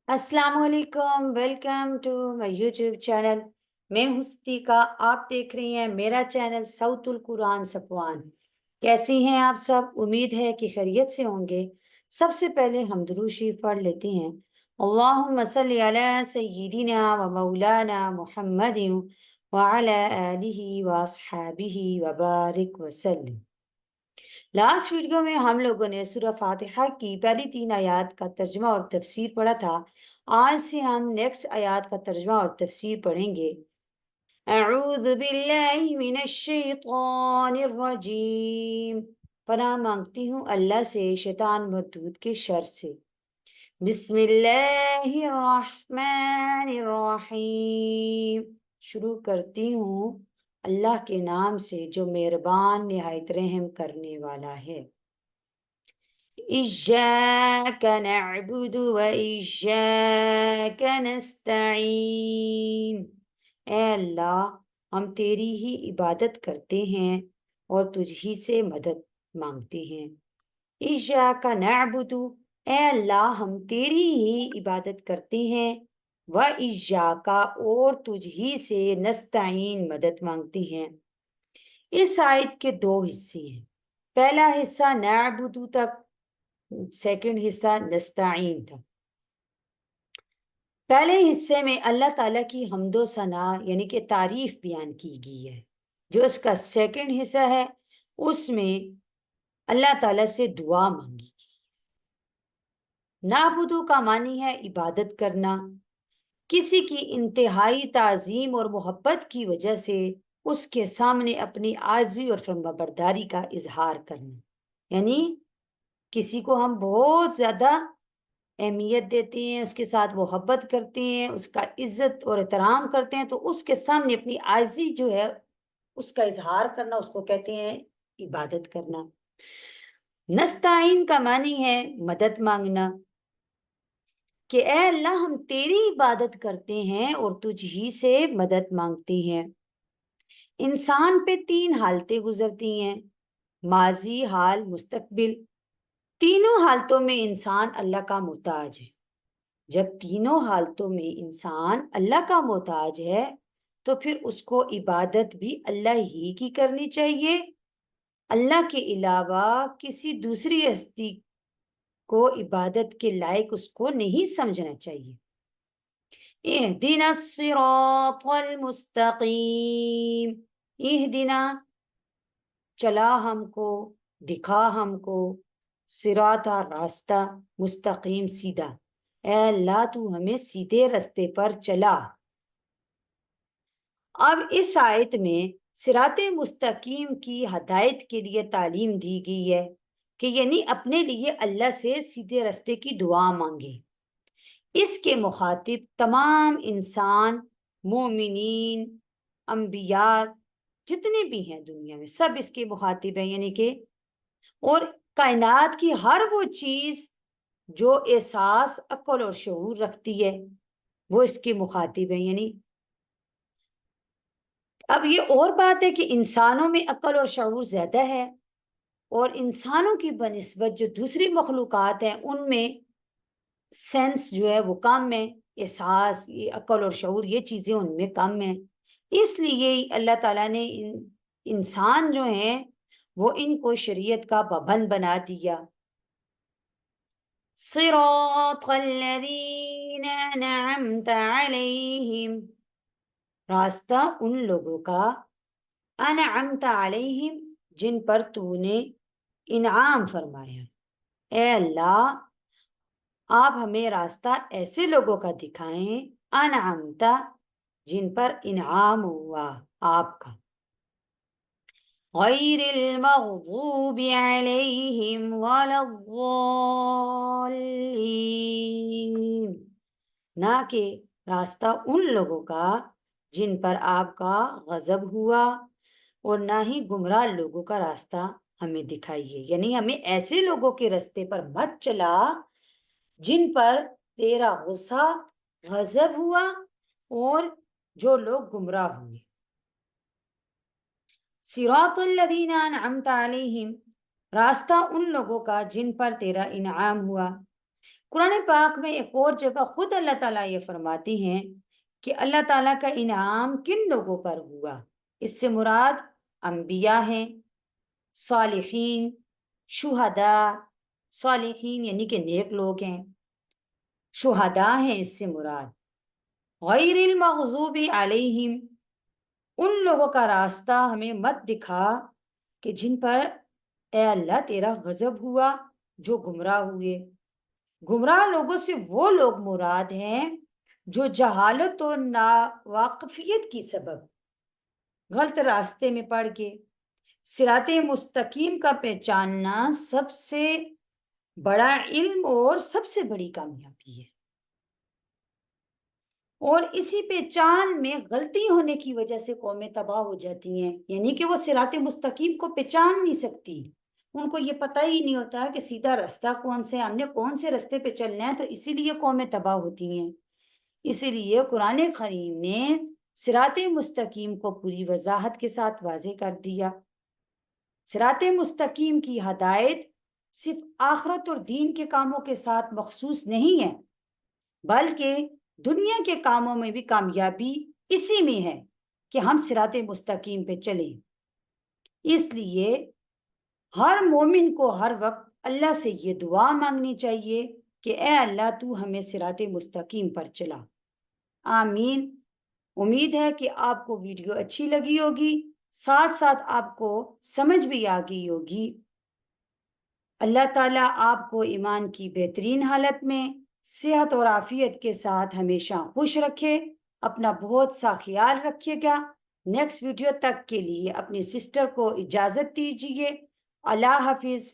अस्सलाम वालेकुम, welcome to my YouTube channel. मैं हूं का आप देख रही हैं मेरा चैनल सऊतुल कुरान सफ़वान। कैसी हैं आप सब? उम्मीद है कि खैरियत से होंगे। सबसे पहले हम दुरूद शरीफ पढ़ लेते हैं। अल्लाहुम्मा सल्ली अला सय्यिदिना व मौलाना मुहम्मदिन व अला आलिहि व अस्हाबिहि व बारिक वसल्लम। लास्ट वीडियो में हम लोगों ने सूरह फातिहा की पहली 3 आयत का तर्जुमा और तफसीर पढ़ा था। आज से हम नेक्स्ट आयत का तर्जुमा और तफसीर पढ़ेंगे। अऊज़ु बिल्लाहि मिनश शैतानिर रजीम। पनाह मांगती हूँ अल्लाह से शैतान मरदूद के शर से। बिस्मिल्लाहिर रहमानिर रहीम। शुरू करती हूँ अल्लाह के नाम से जो मेहरबान निहायत रहम करने वाला है। इय्याक नअबुदु व इय्याक नस्तईन। ए अल्लाह, हम तेरी ही इबादत करते हैं और तुझ ही से मदद मांगते हैं। इय्याक नअबुदु, ए अल्लाह हम तेरी ही इबादत करते हैं। व इय्याका, और तुझ ही से नस्तईन, मदद मांगते हैं। इस आयत के दो हिस्से हैं। पहला हिस्सा नअबुदु तक, सेकंड हिस्सा नस्ताइन था। पहले हिस्से में अल्लाह ताला की हम्दो सना यानी कि तारीफ बयान की गई है। जो इसका सेकंड हिस्सा है उसमें अल्लाह ताला से दुआ मांगी गई। नाबुदू का मानी है इबादत करना। किसी की इंतहाई ताजीम और मोहब्बत की वजह से उसके सामने अपनी आजी और फर्माबरदारी का इजहार करना। यानी किसी को हम बहुत ज्यादा अहमियत देते हैं, उसके साथ मोहब्बत करते हैं, उसका इज्जत और एहतराम करते हैं, तो उसके सामने अपनी आजी जो है उसका इजहार करना, उसको कहते हैं इबादत करना। नस्ताइन का मानी है मदद मांगना कि ए अल्लाह हम तेरी इबादत करते हैं और तुझ ही से मदद मांगते हैं। इंसान पे 3 हालतें गुजरती हैं, माजी, हाल, मुस्तकबिल। तीनों हालतों में इंसान अल्लाह का मोहताज है। जब तीनों हालतों में इंसान अल्लाह का मोहताज है तो फिर उसको इबादत भी अल्लाह ही की करनी चाहिए। अल्लाह के अलावा किसी दूसरी हस्ती को इबादत के लायक उसको नहीं समझना चाहिए। इहदिना सिरातल मुस्तकीम। इहदिना, चला हमको, दिखा हमको, सिराता, रास्ता, मुस्तकीम, सीधा। ऐ अल्लाह तू हमें सीधे रास्ते पर चला। अब इस आयत में सिराते मुस्तकीम की हदायत के लिए तालीम दी गई है कि यानी अपने लिए अल्लाह से सीधे रास्ते की दुआ मांगे। इसके मुखातिब तमाम इंसान, मोमिनीन, अंबिया, जितने भी हैं दुनिया में सब इसके मुखातिब हैं। यानी कि और कायनात की हर वो चीज जो एहसास, अक्ल और शऊर रखती है वो इसके मुखातिब है। यानी अब ये और बात है कि इंसानों में अक्ल और शऊर ज्यादा है और इंसानों की बनिस्बत जो दूसरी मखलूकात हैं उनमें सेंस जो है वो कम है। एहसास, ये अक्ल और शऊर, ये चीजें उनमें कम है। इसलिए अल्लाह ताला ने इंसान जो हैं वो इनको शरीयत का पाबंद बना दिया। सिरातल्लज़ीना अनअमत अलैहिम, रास्ता उन लोगों का, अनअमत अलैहिम, जिन पर तूने इनाम फरमाया। ए अल्लाह, आप हमें रास्ता ऐसे लोगों का दिखाएं, अनअमता, जिन पर इनाम हुआ आपका। गैरिल मग़ज़ूबि अलैहिम वलद्दाल्लीन, ना कि रास्ता उन लोगों का जिन पर आपका गजब हुआ, और ना ही गुमराह लोगों का रास्ता हमें दिखाइए। यानी हमें ऐसे लोगों के रास्ते पर मत चला जिन पर तेरा गुस्सा, गजब हुआ और जो लोग गुमराह हुए। सिरातुल लदीना अनअमत अलैहिम, रास्ता उन लोगों का जिन पर तेरा इनाम हुआ। قرآن پاک میں ایک اور جگہ خود اللہ تعالیٰ یہ فرماتے ہیں کہ اللہ تعالیٰ کا انعام کن لوگوں پر ہوا۔ اس سے مراد انبیاء ہیں، صالحین، شہداء۔ صالحین یعنی کہ نیک لوگ ہیں، شہداء ہیں اس سے مراد۔ غیر المغضوب علیہم، ان لوگوں کا راستہ ہمیں مت دکھا کہ جن پر اے اللہ تیرا غضب ہوا، جو گمراہ ہوئے۔ گمراہ لوگوں سے وہ لوگ مراد ہیں جو جہالت اور ناواقفیت کی سبب غلط راستے میں پڑ کے صراط مستقیم کا پہچاننا سب سے بڑا علم اور سب سے بڑی کامیابی ہے، اور اسی پہچان میں غلطی ہونے کی وجہ سے قومیں تباہ ہو جاتی ہیں، یعنی کہ وہ صراط مستقیم کو پہچان نہیں سکتی، ان کو یہ پتہ ہی نہیں ہوتا کہ سیدھا راستہ کون سے، ہم نے کون سے راستے پہ چلنا ہے، تو اسی لیے قومیں تباہ ہوتی ہیں۔ اسی لیے قرآن کریم نے صراط مستقیم کو پوری وضاحت کے ساتھ واضح کر دیا۔ صراط مستقیم کی ہدایت صرف آخرت اور دین کے کاموں کے ساتھ مخصوص نہیں ہے، بلکہ دنیا کے کاموں میں بھی کامیابی اسی میں ہے کہ ہم صراط مستقیم پہ چلیں۔ اس لیے ہر مومن کو ہر وقت اللہ سے یہ دعا مانگنی چاہیے کہ اے اللہ تو ہمیں صراط مستقیم پر چلا۔ آمین۔ امید ہے کہ آپ کو ویڈیو اچھی لگی ہوگی، ساتھ ساتھ آپ کو سمجھ بھی آ گئی ہوگی۔ اللہ تعالیٰ آپ کو ایمان کی بہترین حالت میں صحت اور عافیت کے ساتھ ہمیشہ خوش رکھے۔ اپنا بہت سا خیال رکھیے گا۔ نیکسٹ ویڈیو تک کے لیے اپنی سسٹر کو اجازت دیجیے۔ اللہ حافظ۔